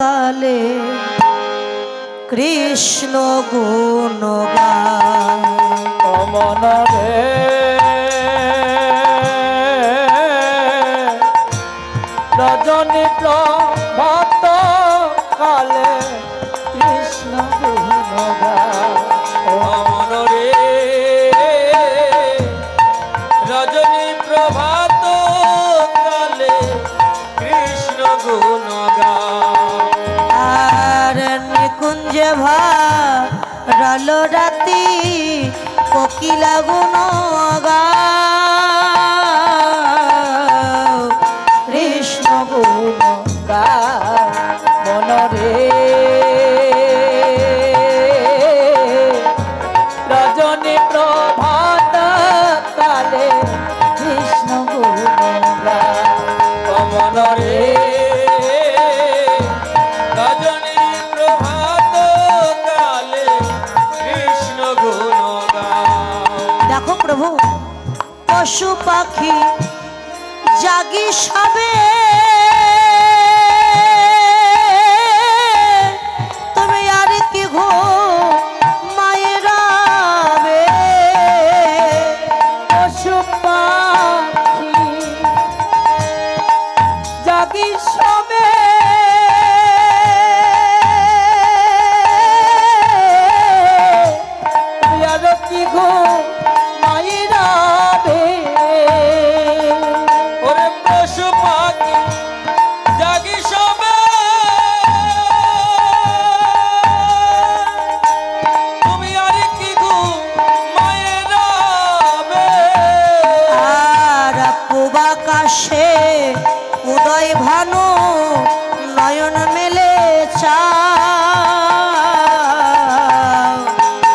কালে কৃষ্ণ গুণগান মন রে রজনী প্রভাত কালে কৃষ্ণ গুণগান মন রে রজনী প্রভাত কালে কৃষ্ণ গুণগান আর নিকুঞ্জে ভালো রাতি কোকিলা গুণগান কৃষ্ণ গুণগান মন রে রজনী প্রভাত কালে কৃষ্ণ গুণগান মন রে রজনী প্রভাত কালে কৃষ্ণ গুণগান। দেখো প্রভু পশু পাখি জাগি সবে তুমি আর কি ঘো মায়েরা পশু পাখি জাগি সবে আর কি গো মায়েরা বে ওরে পশু পাখি জাগি সবে তুমি আর কি গো মায়েরা বে আর পূবাকাশে উদয় ভানু নয়ন মেলে চা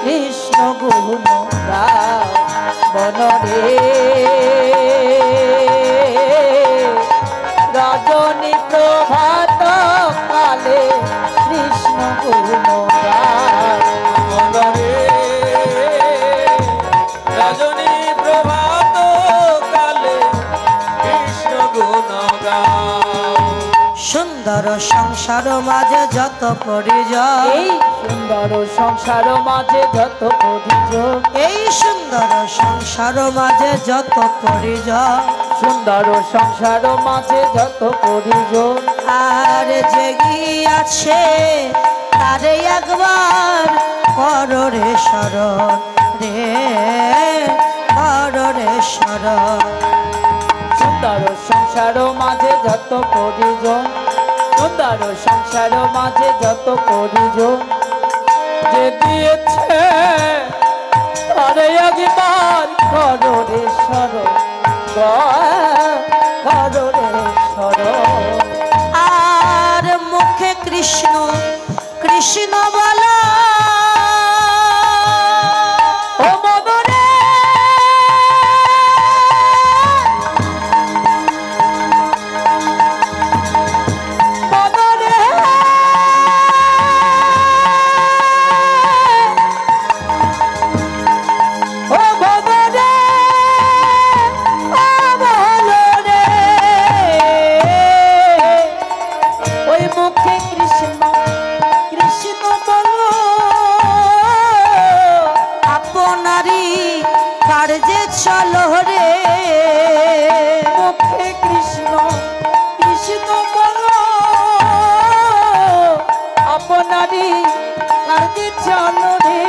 কৃষ্ণ গুণগান মন রে রজনী প্রভাত কালে কৃষ্ণ গুণগান মন রে রজনী প্রভাত কালে কৃষ্ণ গুণগান। সুন্দর সংসার মাঝে যত পরিজন এই সুন্দর সংসার মাঝে যত পরিজন এই সুন্দর সংসার মাঝে যত পরিজন সুন্দর সংসার মাঝে যত পরিজন আর জেগিয়াছে তারে একবার করো রে শরণ রে করো রে শরণ সুন্দর সংসার মাঝে যত পরিজন সুন্দর সংসার মাঝে যত পরিজন যে দিয়েছে তারে একবার করো রে শরণ করো রে শরণ আর মুখে কৃষ্ণ কৃষ্ণ বলা ও মদনে মদনে ও মদনে ও মদনে ওই মুখে কৃষ্ণ কৃষ্ণ বলো আপনারই কার্যে চলো রে মুখে কৃষ্ণ কৃষ্ণ বলো আপনারই কার্যে চলো রে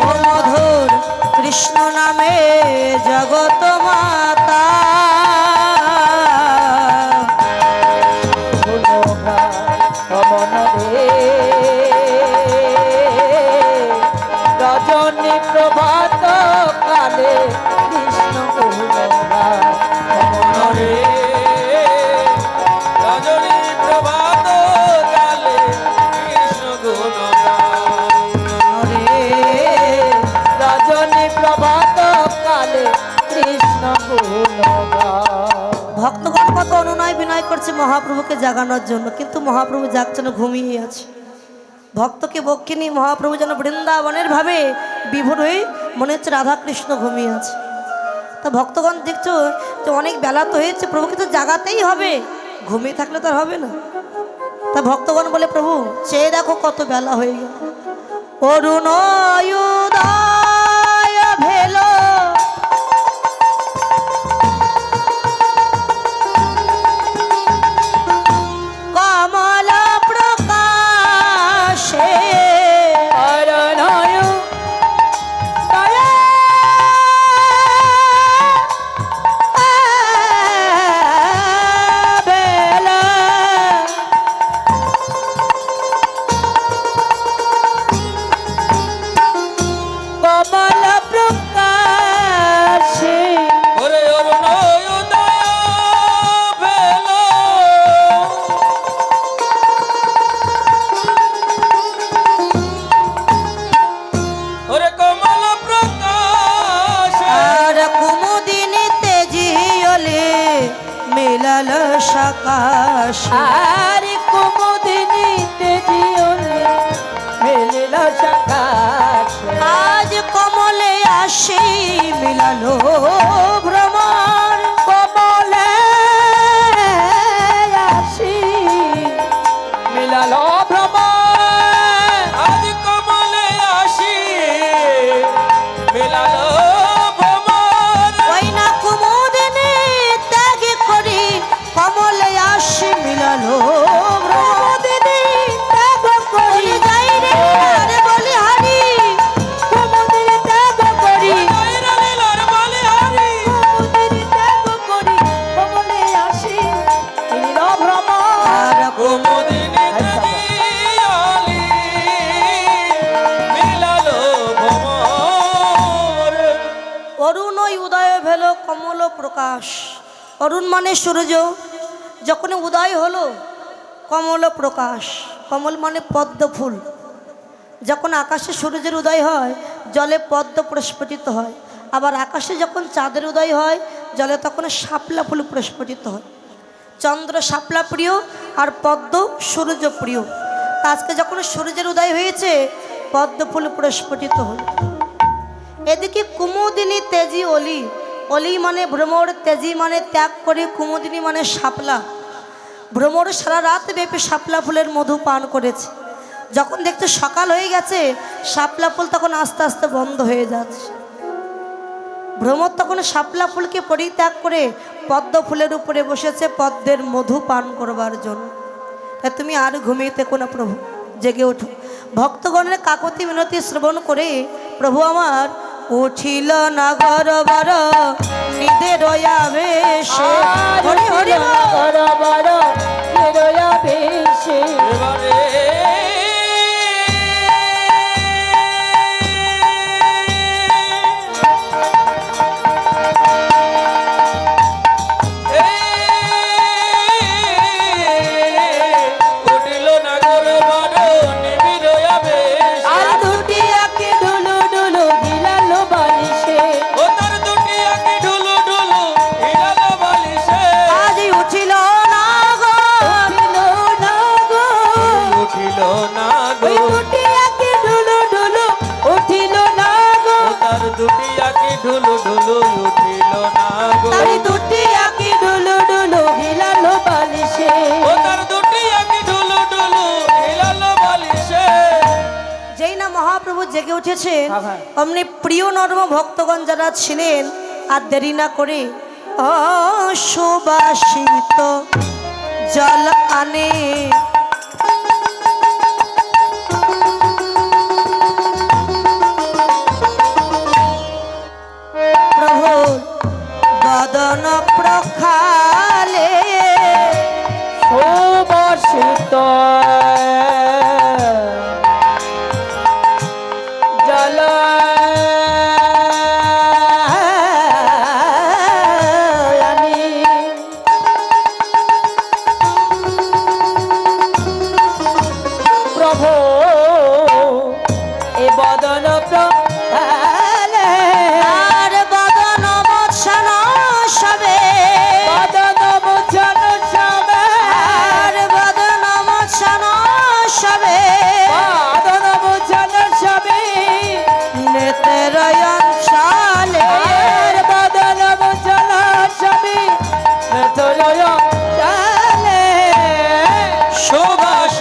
ও মধুর কৃষ্ণ নামে জগত মাতা মন রে রজনী প্রভাত কালে কৃষ্ণ গুণগান মন রে রজনী প্রভাত কালে কৃষ্ণ গুণগান রে রজনী প্রভাত কালে কৃষ্ণ গুণগান। ভক্তগণ কত অনুনয় বিনয় করছে মহাপ্রভুকে জাগানোর জন্য, কিন্তু মহাপ্রভু জাগছে না, ঘুমিয়ে আছে। ভক্তকে বক্ষে নিয়ে মহাপ্রভু যেন বৃন্দাবনের ভাবে বিভোর হয়ে মনে হচ্ছে রাধাকৃষ্ণ ঘুমিয়ে আছে। তা ভক্তগণ দেখছো যে অনেক বেলা তো হয়েছে, প্রভুকে তো জাগাতেই হবে, ঘুমিয়ে থাকলে তো আর হবে না। তা ভক্তগণ বলে প্রভু চেয়ে দেখো কত বেলা হয়ে গেল। অরুণ উদয় ভেল কমল প্রকাশে অরণ্য বেলা কমল প্রকাশে ওরে অরুণ উদয় ভেল ওরে কমল প্রকাশ আর কুমুদিনী তেজিয়লে মিলাল সাকাশ আর কুমুদিনী তেজিয়লে মেলিল সাকাশ আজ কমলে আসি মিলালো ভ্রমর কমলে আসি মিলালো ভ্রমণ আজ কমলে আসি মিলালো ভ্রমর ওই না কুমুদিনী ত্যাগ করি কমলে আসি মিলালো ভ্রমদিনী ত্যাগ করি যাই রে আরে বলি হারি কুমুদিনী ত্যাগ করি কইরা লীলার বলিহারি কুমুদিনী ত্যাগ করি কমলে আসি মিলিল ভ্রমণ আর কুমুদিনী তেজিয়ালি মিলালো ভ্রমর অরুণ উদয় ভেল কমল প্রকাশ। অরুণ মানে সূর্য, যখন উদয় হলো কমল প্রকাশ। কমল মানে পদ্ম ফুল। যখন আকাশে সূর্যের উদয় হয় জলে পদ্ম প্রস্ফুটিত হয়, আবার আকাশে যখন চাঁদের উদয় হয় জলে তখন শাপলা ফুল প্রস্ফুটিত হয়। চন্দ্র শাপলা প্রিয় আর পদ্ম সূর্য প্রিয়। তা আজকে যখন সূর্যের উদয় হয়েছে পদ্ম ফুল প্রস্ফুটিত হল। এদিকে কুমুদিনী তেজি অলি, অলি মানে ভ্রমর, তেজি মানে ত্যাগ করে, কুমুদিনী মানে শাপলা। ভ্রমর সারা রাত ব্যাপী শাপলা ফুলের মধু পান করেছে। যখন দেখতে সকাল হয়ে গেছে শাপলা ফুল তখন আস্তে আস্তে বন্ধ হয়ে যাচ্ছে। ভ্রমর তখন শাপলা ফুলকে পরিত্যাগ করে পদ্ম ফুলের উপরে বসেছে পদ্মের মধু পান করবার জন্য। তা তুমি আর ঘুমিয়ে থেকো না প্রভু, জেগে ওঠো। ভক্তগণের কাকতি মিনতি শ্রবণ করে প্রভু আমার উঠিল নাগর বর নিদে রয়াবেশে। হরি হরি বল। বড় নিরয়া বেশে এবারে উঠিল নাগর বড় নিবিড় আবেশ আর দুটি আঁকে ঢুলু ঢুলু দিলালো বালিশে ও তার দুটি আঁকি ঢুলু ঢুলু হিলালো বালিশে আজ উঠিল নাগর উঠিল না গো উঠিল না ওই গো দুটি আঁকে ঢুলু ঢুলু উঠিল না গো ও তার দুটি আঁকি ঢুলু ঢুলু উঠিল না গো তারি দুটি আঁকে ঢুলু ঢুলু দিলালো বালিশে ও তার দুটি আঁকি ঢুলু ঢুলু হিলালো বালিশে যেই না মহাপ্রভু জেগে উঠেছেন হ্যাঁ, হ্যাঁ। অমনি প্রিয় নর্ম ভক্তগণ যারা ছিলেন আর দেরি না করে সুবাসিত জল আনে প্রভু বদন প্রখালে সুবর্ষিত জল আনি প্রভু এ বদন প্রখালে আর বদন বৎসন সবে বদন মোচন সবে আর বদন বৎসন সবে বদন মোচন সবে নেত্রয়ন সালে আর বদন মোচন সবে তোলয় চালে সুবাস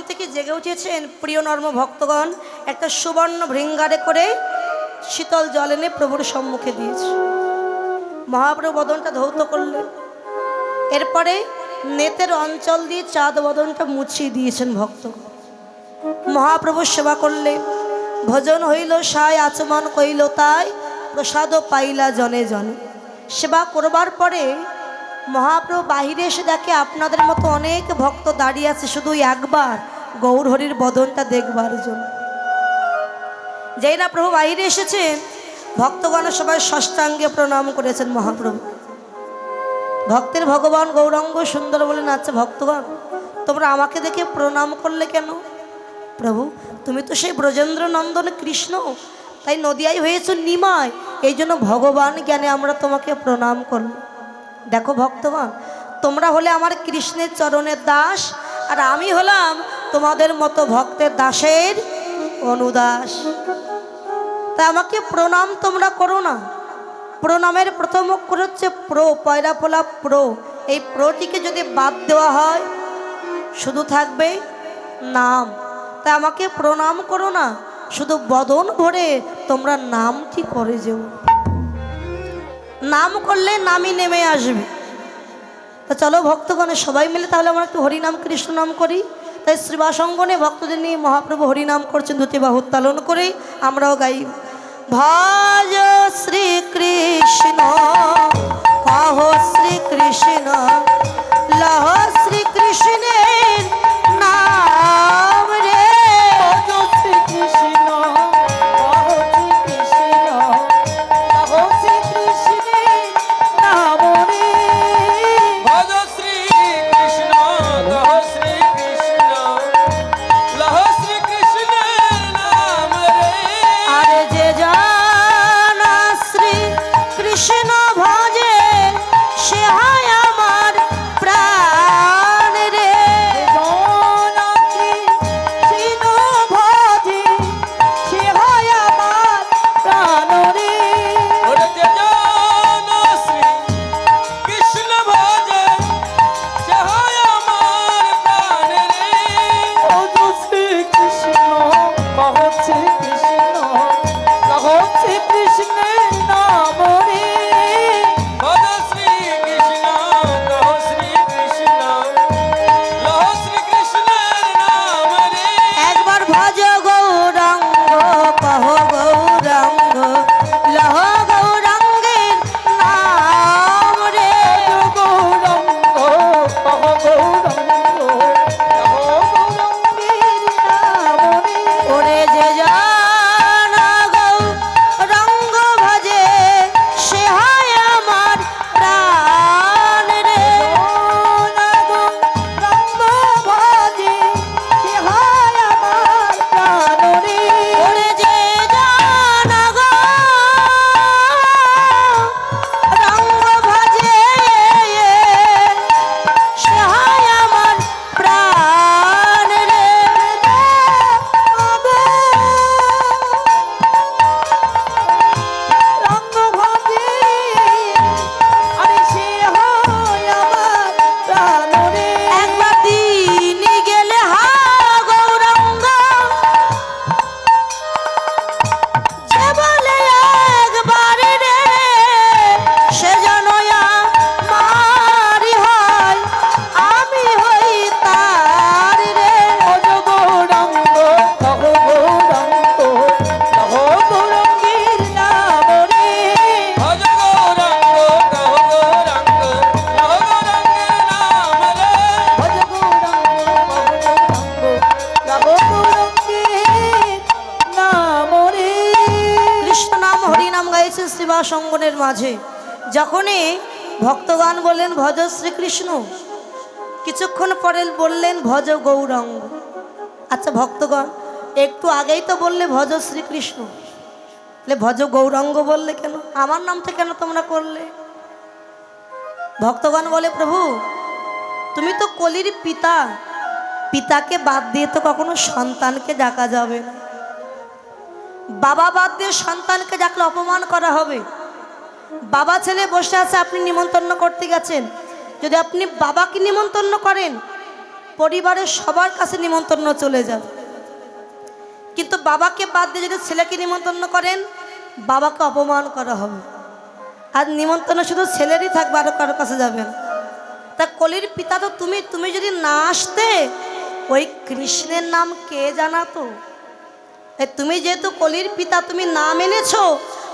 থেকে জেগে উঠেছেন প্রিয় নর্ম ভক্তগণ একটা সুবর্ণ ভৃঙ্গারে করে শীতল জল এনে প্রভুর সম্মুখে দিয়েছে। মহাপ্রভু বদনটা ধৌত করলেন, এরপরে নেতের অঞ্চল দিয়ে চাঁদ বদনটা মুছিয়ে দিয়েছেন ভক্ত। মহাপ্রভু সেবা করলেন, ভজন হইল সায় আচমন কইল তাই, প্রসাদ পাইলা জনে জনে। সেবা করবার পরে মহাপ্রভু বাহিরে এসে দেখে আপনাদের মতো অনেক ভক্ত দাঁড়িয়ে আছে শুধু একবার গৌরহরির বদনটা দেখবার জন্য। যেই না প্রভু বাহিরে এসেছেন, ভক্তগণ সবাই ষষ্ঠাঙ্গে প্রণাম করেছেন মহাপ্রভু। ভক্তের ভগবান গৌরাঙ্গ সুন্দর বলেন, আচ্ছা ভক্তগণ তোমরা আমাকে দেখে প্রণাম করলে কেন? প্রভু তুমি তো সেই ব্রজেন্দ্র নন্দন কৃষ্ণ, তাই নদিয়ায় হয়েছ নিমায়, এই জন্য ভগবান জ্ঞানে আমরা তোমাকে প্রণাম করল। দেখো ভক্তগণ, তোমরা হলে আমার কৃষ্ণের চরণের দাস, আর আমি হলাম তোমাদের মতো ভক্তের দাসের অনুদাস। তা আমাকে প্রণাম তোমরা করো না। প্রণামের প্রথম অক্ষর হচ্ছে প্রো, পয়রা পোলা প্রো। এই প্রোটিকে যদি বাদ দেওয়া হয় শুধু থাকবে নাম। তা আমাকে প্রণাম করো না, শুধু বদন ভরে তোমরা নামটি করে যেও। নাম করলে নামই নেমে আসবে। তা চলো ভক্তগণে সবাই মিলে তাহলে আমরা একটু হরিনাম কৃষ্ণ নাম করি। তাই শ্রীবাসঙ্গনে ভক্তদের নিয়ে মহাপ্রভু হরিনাম করছেন দুটি বাহু উত্তোলন করে, আমরাও গাই। ভজ শ্রীকৃষ্ণ কহ শ্রীকৃষ্ণ, লহ শ্রীকৃষ্ণের নাম রে। ভজ শ্রীকৃষ্ণ কহ শ্রীকৃষ্ণ, লহ শ্রীকৃষ্ণের নাম রে। ভজ শ্রীকৃষ্ণ কহ শ্রীকৃষ্ণ, লহ শ্রীকৃষ্ণের নাম রে। আরে যে জানা শ্রী কৃষ্ণ ভজে সে হয় আমার প্রাণ রে। কৃষ্ণ ভজে সে হয় আমার প্রাণ রে। ওরে যে জন শ্রী কৃষ্ণ ভজে সে হয় আমার প্রাণ রে। ভজ শ্রীকৃষ্ণ কহ শ্রীকৃষ্ণ, লহ শ্রীকৃষ্ণের নাম রে। ভজ শ্রীকৃষ্ণ কহ শ্রীকৃষ্ণ, লহ শ্রীকৃষ্ণের নাম রে। একবার ভজ গৌরাঙ্গ কহ গৌরাঙ্গ, লহ গৌরাঙ্গের নাম রে। গৌরাঙ্গ কহ গৌরাঙ্গ, লহ গৌরাঙ্গের নাম রে। ওরে যে জানা গৌরাঙ্গ ভজে সে হয় আমার প্রাণ রে। গৌরাঙ্গ ভজে সে হয় আমার প্রাণ রে। ওরে যে জানা গৌরাঙ্গ ভজে সে হয় আমার প্রাণ রে। রঙ্গ ভজে আরে সে হয় আমার প্রাণ রে। একবার দিনই গেলে হা গৌরাঙ্গ, যে বলে একবার রে সে যেন আমারই হয়, আমি হই তার রে। ভজ গৌরাঙ্গ কহ গৌরাঙ্গ, লহ গৌরাঙ্গের নাম রে। ভজ গৌরাঙ্গ কহ গৌরাঙ্গ, লহ গৌরাঙ্গের নাম রে। ভজ গৌরাঙ্গ কহ গৌরাঙ্গ, লহ গৌরাঙ্গের নাম রে। কৃষ্ণ নাম হরিনাম গাইছেন শ্রীবাসঙ্গনের মাঝে। যখনই ভক্তগান বললেন ভজ শ্রীকৃষ্ণ, কিছুক্ষণ পরে বললেন ভজ গৌরাঙ্গ। আচ্ছা ভক্তগণ, একটু আগেই তো বললে ভজ শ্রীকৃষ্ণ, তাহলে ভজ গৌরাঙ্গ বললে কেন? আমার নামটা কেন তোমরা করলে? ভক্তগণ বলে, প্রভু তুমি তো কলির পিতা, পিতাকে বাদ দিয়ে তো কখনো সন্তানকে ডাকা যাবে না। বাবা বাদ দিয়ে সন্তানকে ডাকলে অপমান করা হবে। বাবা ছেলে বসে আছে, আপনি নিমন্ত্রণ করতে গেছেন, যদি আপনি বাবাকে নিমন্ত্রণ করেন পরিবারের সবার কাছে নিমন্ত্রণ চলে যাবে, কিন্তু বাবাকে বাদ দিয়ে যদি ছেলেকে নিমন্ত্রণ করেন বাবাকে অপমান করা হবে। আর নিমন্ত্রণ শুধু ছেলেরই থাকবে, আরও কারোর কাছে যাবেন। তা কলির পিতা তো তুমি, তুমি যদি না আসতে ওই কৃষ্ণের নাম কে জানাতো? তুমি যেহেতু কলির পিতা, তুমি না মেনেছো,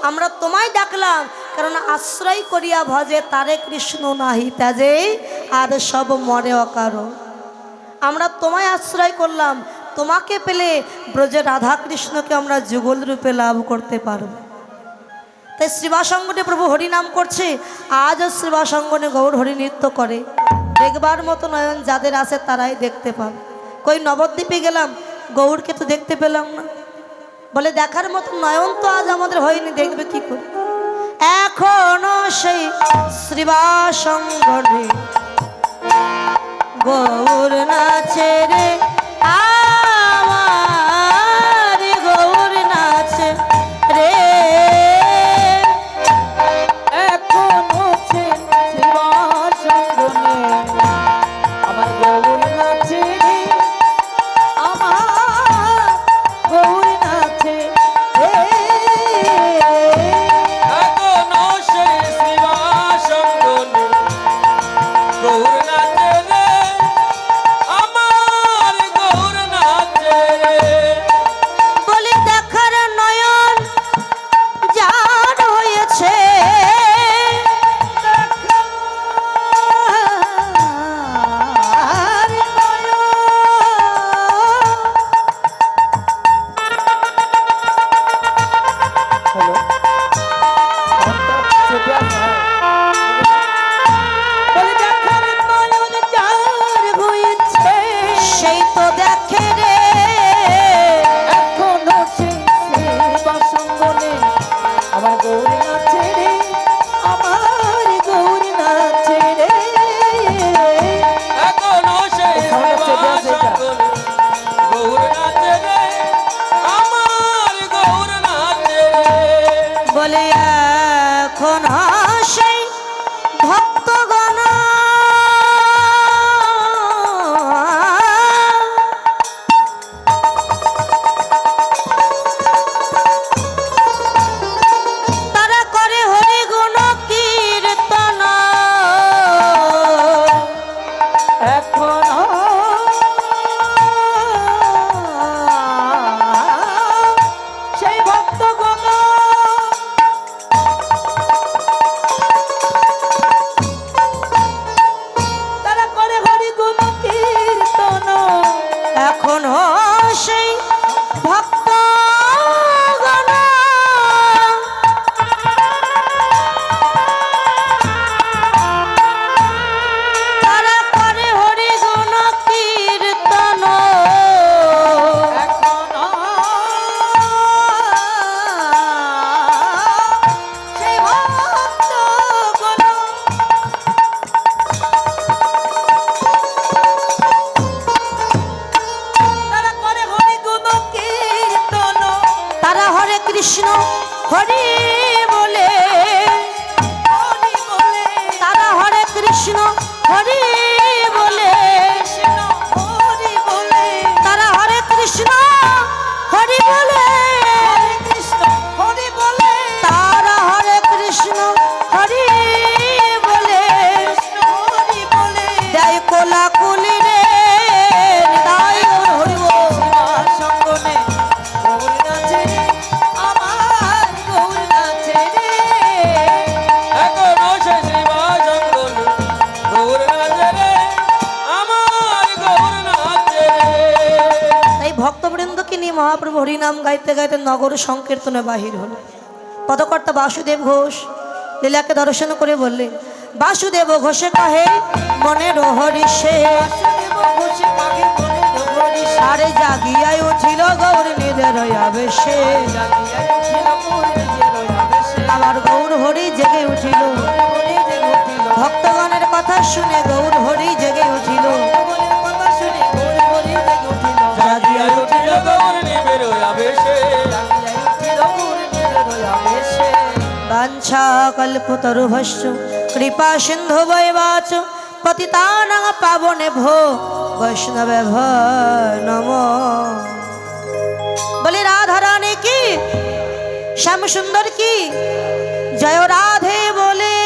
আমরা তোমায় ডাকলাম, কারণ আশ্রয় করিয়া ভজে তারে কৃষ্ণ নাহি ত্যাজে আর সব মরে অকারো। আমরা তোমায় আশ্রয় করলাম, তোমাকে পেলে ব্রজে রাধা কৃষ্ণকে আমরা যুগল রূপে লাভ করতে পারব। তাই শ্রীবাসঙ্গনে প্রভু হরিনাম করছে, আজও শ্রীবাসঙ্গনে গৌর হরি নৃত্য করে। দেখবার মতো নয়ন যাদের আছে তারাই দেখতে পাবে। কই নবদ্বীপে গেলাম, গৌরকে তো দেখতে পেলাম না। বলে দেখার মতো নয়ন তো আজ আমাদের হয়নি, দেখবে কি করে? এখনো সেই শ্রীবাসঙ্গনে গৌর নাচে রে, আমার গৌর নাচে রে। এখনো সে শ্রীবাসঙ্গনে আমার গৌর নাচে রে, আমার গৌর নাচে রে। এখনো সেই শ্রীবাসঙ্গনে গৌর নাচে রে, আমার গৌর নাচে রে। বলে দেখার নয়ন যার হয়েছে, দেখার নয়ন। হ্যালো, চেপে আসা। বলে দেখার নয়ন যার হয়েছে, সেই তো দেখে রে, এখনো সেই শ্রীবাসঙ্গনে আমার গৌর নাচে রে, আমার গৌর নাচে রে। এখনো সেই শ্রীবাসঙ্গনে গৌর নাচে রে, আমার গৌর নাচে রে। বলে এখন সেই ভক্তগণ তারা করে হরি গুণ কীর্তন। এখনো সেই ভক্তগণ তারা করে হরি গুণ কীর্তন। এখন সেই ভক্তগণ তারা করে হরি গুণ কীর্তন। এখনো সেই ভক্তগণ তারা করে হরি গুণ কীর্তন। তারা হরে কৃষ্ণ হরি বলে, হরি বলে তারা হরে কৃষ্ণ হরি বলে, কৃষ্ণ হরি বলে, তারা হরে কৃষ্ণ হরি বলে, হরে কৃষ্ণ হরি বলে, তারা হরে কৃষ্ণ হরি বলে। কৃষ্ণ হরি বলে। দেয় কোলা কুলি রে, নিতাই গৌর হরি বল। শ্রীবাসঙ্গনে গৌর নাচে রে, আমার গৌর নাচে রে। এখনো সেই শ্রীবাসঙ্গনে গৌর নাচে রে, আমার গৌর নাচে রে। তাই ভক্তবৃন্দকে নিয়ে মহাপ্রভু হরিনাম গাইতে গাইতে নগর সংকীর্তনে বাহির হল। পদকর্তা বাসুদেব ঘোষ লীলাকে দর্শন করে বললেন, বাসুদেব ঘোষে কহে মনের হরিষে, বাসুদেব ঘোষে মাগে মনে হরি সে। আরে জাগিয়ায় উঠিল গৌর নিজের আবেশে, জাগিয়া উঠিল গৌর নিজের আবেশে। আবার গৌর হরি জেগে উঠিল। হরি জেগে উঠিল। ভক্তগণের কথা শুনে গৌর হরি জেগে উঠিল। ভক্তগণের কথা শুনে গৌর হরি জেগে উঠিল। জাগিয়া উঠিল গৌর নিবের আবেশে, জাগিয়া উঠিল গৌর নিজের আবেশে। বাঞ্ছা কল্পতরুভস্য কৃপা সিন্ধু বৈবাচ পতিতানাং পাবনে ভো বৈষ্ণবে নম। বলে রাধা রানী কি, শ্যাম সুন্দর কি, জয় রাধে বলে